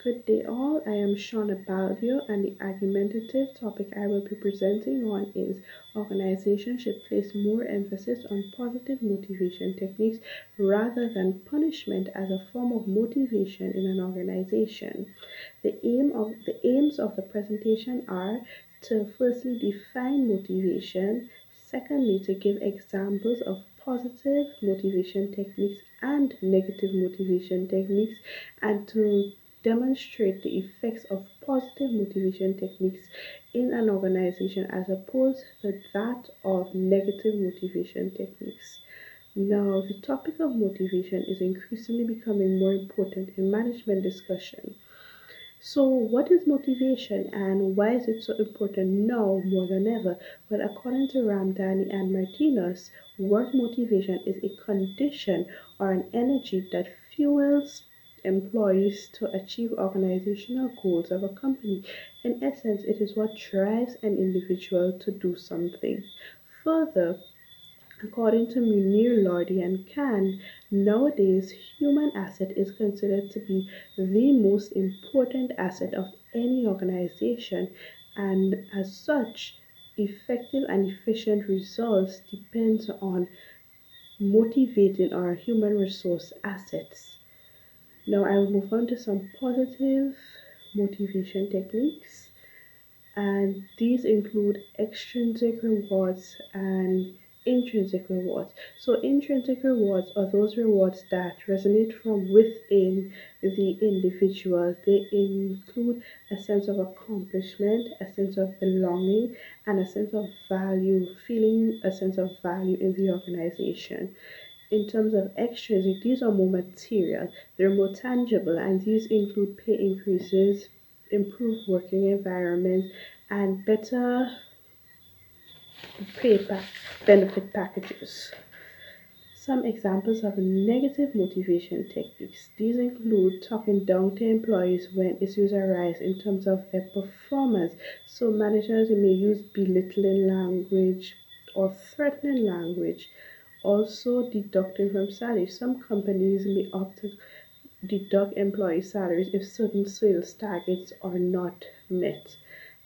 Good day, all. I am Shauna Baldio, and the argumentative topic I will be presenting on is organization should place more emphasis on positive motivation techniques rather than punishment as a form of motivation in an organization. The aims of the presentation are to firstly define motivation, secondly to give examples of positive motivation techniques and negative motivation techniques, and to demonstrate the effects of positive motivation techniques in an organization as opposed to that of negative motivation techniques. Now, the topic of motivation is increasingly becoming more important in management discussion. So, what is motivation and why is it so important now more than ever? Well, according to Ramdani and Martinez, work motivation is a condition or an energy that fuels employees to achieve organizational goals of a company. In essence, it is what drives an individual to do something. Further, according to Munir Lordi and Khan, nowadays human asset is considered to be the most important asset of any organization, and as such, effective and efficient results depends on motivating our human resource assets. Now I will move on to some positive motivation techniques, and these include extrinsic rewards and intrinsic rewards. So, intrinsic rewards are those rewards that resonate from within the individual. They include a sense of accomplishment, a sense of belonging, and a sense of value, feeling a sense of value in the organization. In terms of extrinsic, these are more material, they're more tangible, and these include pay increases, improved working environments, and better pay benefit packages. Some examples of negative motivation techniques. These include talking down to employees when issues arise in terms of their performance. So managers may use belittling language or threatening language. Also deducting from salary. Some companies may opt to deduct employee salaries if certain sales targets are not met.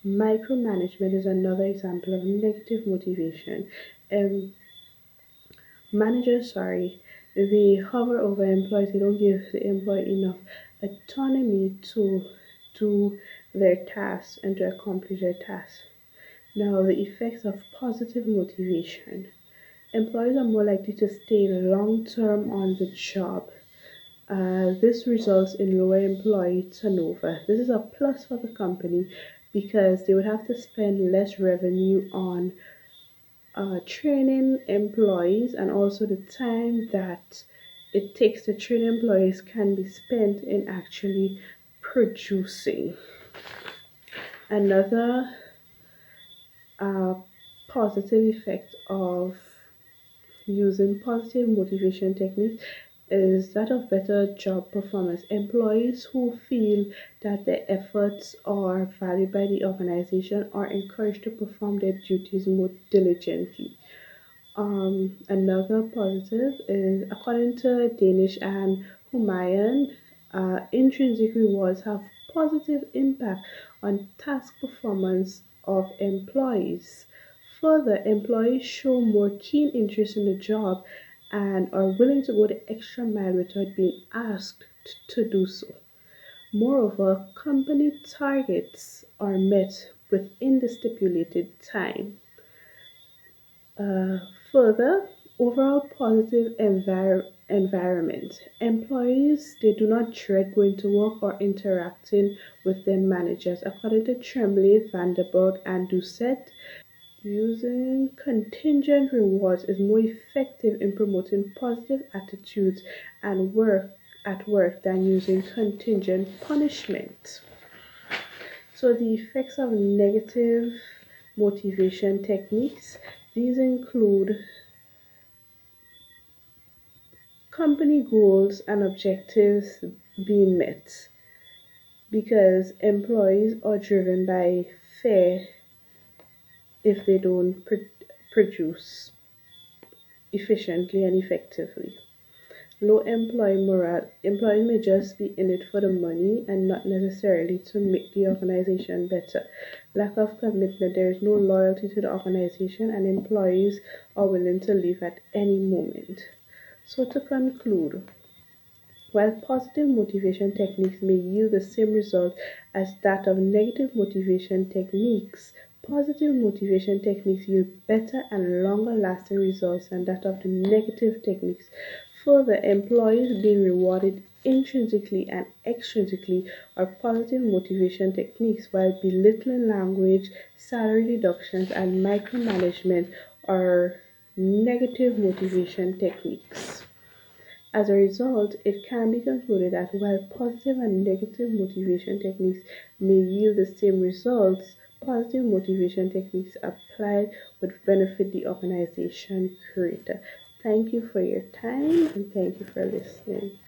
Micromanagement is another example of negative motivation. Um, Managers, they hover over employees, they don't give the employee enough autonomy to do their tasks and to accomplish their tasks. Now, the effects of positive motivation. Employees are more likely to stay long term on the job. This results in lower employee turnover. This is a plus for the company because they would have to spend less revenue on training employees, and also the time that it takes to train employees can be spent in actually producing. Another uh, positive effect of using positive motivation techniques is that of better job performance. Employees who feel that their efforts are valued by the organization are encouraged to perform their duties more diligently. Another positive is, according to Danish and Humayun, intrinsic rewards have positive impact on task performance of employees. Further, employees show more keen interest in the job and are willing to go the extra mile without being asked to do so. Moreover, company targets are met within the stipulated time. Uh, Further, overall positive environment. Employees, they do not dread going to work or interacting with their managers. According to Tremblay, Vanderberg, and Doucette, using contingent rewards is more effective in promoting positive attitudes and work at work than using contingent punishment. So the effects of negative motivation techniques, these include company goals and objectives being met because employees are driven by fear if they don't produce efficiently and effectively. Low employee morale. Employees may just be in it for the money and not necessarily to make the organization better. Lack of commitment. There is no loyalty to the organization, and employees are willing to leave at any moment. So, to conclude, while positive motivation techniques may yield the same result as that of negative motivation techniques, positive motivation techniques yield better and longer lasting results than that of the negative techniques. Further, employees being rewarded intrinsically and extrinsically are positive motivation techniques, while belittling language, salary deductions, and micromanagement are negative motivation techniques. As a result, it can be concluded that while positive and negative motivation techniques may yield the same results, positive motivation techniques applied would benefit the organization greater. Thank you for your time and thank you for listening.